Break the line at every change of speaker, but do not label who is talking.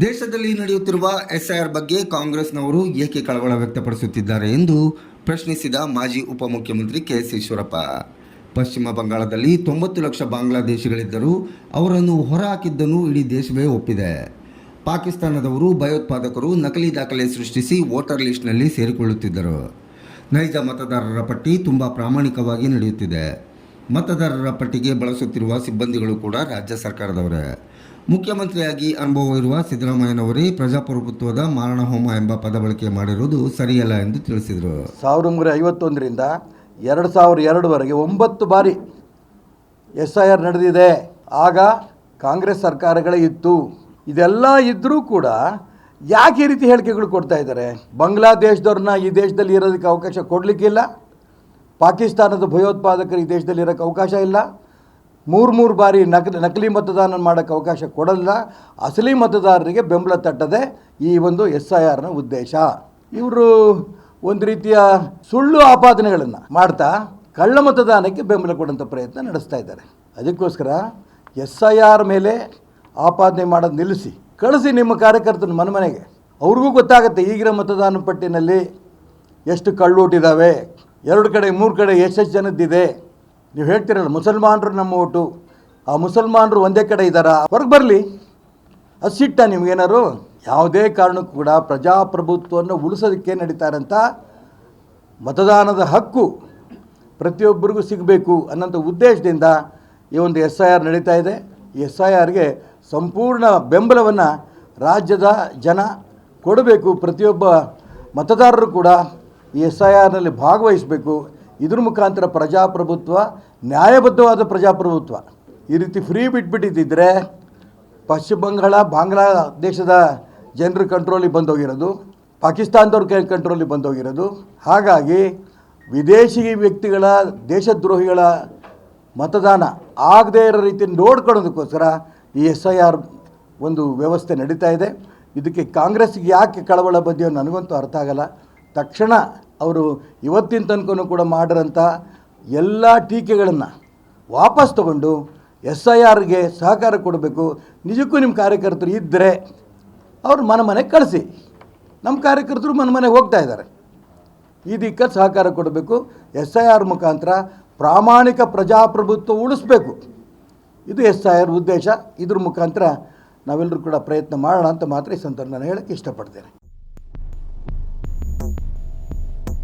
ದೇಶದಲ್ಲಿ ನಡೆಯುತ್ತಿರುವ ಎಸ್ಐಆರ್ ಬಗ್ಗೆ ಕಾಂಗ್ರೆಸ್ನವರು ಏಕೆ ಕಳವಳ ವ್ಯಕ್ತಪಡಿಸುತ್ತಿದ್ದಾರೆ ಎಂದು ಪ್ರಶ್ನಿಸಿದ ಮಾಜಿ ಉಪಮುಖ್ಯಮಂತ್ರಿ ಕೆಎಸ್ ಈಶ್ವರಪ್ಪ. ಪಶ್ಚಿಮ ಬಂಗಾಳದಲ್ಲಿ 90 ಲಕ್ಷ ಬಾಂಗ್ಲಾದೇಶಿಗಳಿದ್ದರೂ ಅವರನ್ನು ಹೊರಹಾಕಿದ್ದನ್ನು ಇಡೀ ದೇಶವೇ ಒಪ್ಪಿದೆ. ಪಾಕಿಸ್ತಾನದವರು ಭಯೋತ್ಪಾದಕರು ನಕಲಿ ದಾಖಲೆ ಸೃಷ್ಟಿಸಿ ವೋಟರ್ ಲಿಸ್ಟ್ನಲ್ಲಿ ಸೇರಿಕೊಳ್ಳುತ್ತಿದ್ದರು. ನೈಜ ಮತದಾರರ ಪಟ್ಟಿ ತುಂಬ ಪ್ರಾಮಾಣಿಕವಾಗಿ ನಡೆಯುತ್ತಿದೆ. ಮತದಾರರ ಪಟ್ಟಿಗೆ ಬಳಸುತ್ತಿರುವ ಸಿಬ್ಬಂದಿಗಳು ಕೂಡ ರಾಜ್ಯ ಸರ್ಕಾರದವರೇ. ಮುಖ್ಯಮಂತ್ರಿಯಾಗಿ ಅನುಭವವಿರುವ ಸಿದ್ದರಾಮಯ್ಯನವರೇ ಪ್ರಜಾಪ್ರಭುತ್ವದ ಮಾರಣಹೋಮ ಎಂಬ ಪದ ಬಳಕೆ ಮಾಡಿರುವುದು ಸರಿಯಲ್ಲ ಎಂದು ತಿಳಿಸಿದರು.
1951ರಿಂದ 2002ವರೆಗೆ 9 ಬಾರಿ SIR ನಡೆದಿದೆ. ಆಗ ಕಾಂಗ್ರೆಸ್ ಸರ್ಕಾರಗಳೇ ಇತ್ತು. ಇದೆಲ್ಲ ಇದ್ದರೂ ಕೂಡ ಯಾಕೆ ಈ ರೀತಿ ಹೇಳಿಕೆಗಳು ಕೊಡ್ತಾ ಇದ್ದಾರೆ? ಬಾಂಗ್ಲಾದೇಶದವ್ರನ್ನ ಈ ದೇಶದಲ್ಲಿ ಇರೋದಕ್ಕೆ ಅವಕಾಶ ಕೊಡಲಿಕ್ಕಿಲ್ಲ. ಪಾಕಿಸ್ತಾನದ ಭಯೋತ್ಪಾದಕರು ಈ ದೇಶದಲ್ಲಿ ಇರೋಕ್ಕೆ ಅವಕಾಶ ಇಲ್ಲ. 3 ಬಾರಿ ನಕಲಿ ಮತದಾನ ಮಾಡೋಕ್ಕೆ ಅವಕಾಶ ಕೊಡಲ್ಲ. ಅಸಲಿ ಮತದಾರರಿಗೆ ಬೆಂಬಲ ತಟ್ಟದೆ ಈ ಒಂದು SIRನ ಉದ್ದೇಶ. ಇವರು ಒಂದು ರೀತಿಯ ಸುಳ್ಳು ಆಪಾದನೆಗಳನ್ನು ಮಾಡ್ತಾ ಕಳ್ಳ ಮತದಾನಕ್ಕೆ ಬೆಂಬಲ ಕೊಡುವಂಥ ಪ್ರಯತ್ನ ನಡೆಸ್ತಾ ಇದ್ದಾರೆ. ಅದಕ್ಕೋಸ್ಕರ SIR ಮೇಲೆ ಆಪಾದನೆ ಮಾಡೋದು ನಿಲ್ಲಿಸಿ, ಕಳಿಸಿ ನಿಮ್ಮ ಕಾರ್ಯಕರ್ತನ ಮನೆಗೆ. ಅವ್ರಿಗೂ ಗೊತ್ತಾಗುತ್ತೆ ಈಗಿನ ಮತದಾನ ಪಟ್ಟಿನಲ್ಲಿ ಎಷ್ಟು ಕಳ್ಳೋಟಿದ್ದಾವೆ, 2 ಕಡೆ 3 ಕಡೆ ಎಷ್ಟೆಷ್ಟು ಜನದ್ದಿದೆ. ನೀವು ಹೇಳ್ತೀರಲ್ಲ ಮುಸಲ್ಮಾನರು ನಮ್ಮ ಓಟು, ಆ ಮುಸಲ್ಮಾನರು ಒಂದೇ ಕಡೆ ಇದ್ದಾರಾ? ಹೊರಗೆ ಬರಲಿ. ಅದು ಸಿಟ್ಟ ನಿಮಗೇನಾರು? ಯಾವುದೇ ಕಾರಣಕ್ಕೂ ಕೂಡ ಪ್ರಜಾಪ್ರಭುತ್ವವನ್ನು ಉಳಿಸೋದಕ್ಕೆ ನಡೀತಾರಂಥ ಮತದಾನದ ಹಕ್ಕು ಪ್ರತಿಯೊಬ್ಬರಿಗೂ ಸಿಗಬೇಕು ಅನ್ನೋಂಥ ಉದ್ದೇಶದಿಂದ ಈ ಒಂದು SIR ನಡೀತಾ ಇದೆ. ಈ SIRಗೆ ಸಂಪೂರ್ಣ ಬೆಂಬಲವನ್ನು ರಾಜ್ಯದ ಜನ ಕೊಡಬೇಕು. ಪ್ರತಿಯೊಬ್ಬ ಮತದಾರರು ಕೂಡ ಈ SIRನಲ್ಲಿ ಭಾಗವಹಿಸಬೇಕು. ಇದ್ರ ಮುಖಾಂತರ ಪ್ರಜಾಪ್ರಭುತ್ವ, ನ್ಯಾಯಬದ್ಧವಾದ ಪ್ರಜಾಪ್ರಭುತ್ವ. ಈ ರೀತಿ ಫ್ರೀ ಬಿಟ್ಬಿಟ್ಟಿದ್ದರೆ ಪಶ್ಚಿಮ ಬಂಗಾಳ, ಬಾಂಗ್ಲಾದೇಶದ ಜನರ ಕಂಟ್ರೋಲಿಗೆ ಬಂದೋಗಿರೋದು, ಪಾಕಿಸ್ತಾನದವ್ರ ಕಂಟ್ರೋಲಿಗೆ ಬಂದೋಗಿರೋದು. ಹಾಗಾಗಿ ವಿದೇಶಿ ವ್ಯಕ್ತಿಗಳ, ದೇಶದ್ರೋಹಿಗಳ ಮತದಾನ ಆಗದೇ ಇರೋ ರೀತಿ ನೋಡ್ಕೊಳ್ಳೋದಕ್ಕೋಸ್ಕರ ಈ SIR ಒಂದು ವ್ಯವಸ್ಥೆ ನಡೀತಾ ಇದೆ. ಇದಕ್ಕೆ ಕಾಂಗ್ರೆಸ್ಗೆ ಯಾಕೆ ಕಳವಳ ಬಂದಿಯೋ ನನಗಂತೂ ಅರ್ಥ ಆಗಲ್ಲ. ತಕ್ಷಣ ಅವರು ಇವತ್ತಿನ ತನಕನೂ ಕೂಡ ಮಾಡಿರೋಂಥ ಎಲ್ಲ ಟೀಕೆಗಳನ್ನು ವಾಪಸ್ ತಗೊಂಡು SIRಗೆ ಸಹಕಾರ ಕೊಡಬೇಕು. ನಿಜಕ್ಕೂ ನಿಮ್ಮ ಕಾರ್ಯಕರ್ತರು ಇದ್ದರೆ ಅವರು ಮನೆಗೆ ಕಳಿಸಿ. ನಮ್ಮ ಕಾರ್ಯಕರ್ತರು ಮನೆಗೆ ಹೋಗ್ತಾ ಇದ್ದಾರೆ. ಈ ದಿಕ್ಕಲ್ಲಿ ಸಹಕಾರ ಕೊಡಬೇಕು. SIR ಮುಖಾಂತರ ಪ್ರಾಮಾಣಿಕ ಪ್ರಜಾಪ್ರಭುತ್ವ ಉಳಿಸ್ಬೇಕು. ಇದು SIR ಉದ್ದೇಶ. ಇದ್ರ ಮುಖಾಂತರ ನಾವೆಲ್ಲರೂ ಕೂಡ ಪ್ರಯತ್ನ ಮಾಡೋಣ ಅಂತ ಮಾತ್ರ ಈ ಸಂದರ್ಭ ನಾನು ಹೇಳೋಕ್ಕೆ ಇಷ್ಟಪಡ್ತೇನೆ.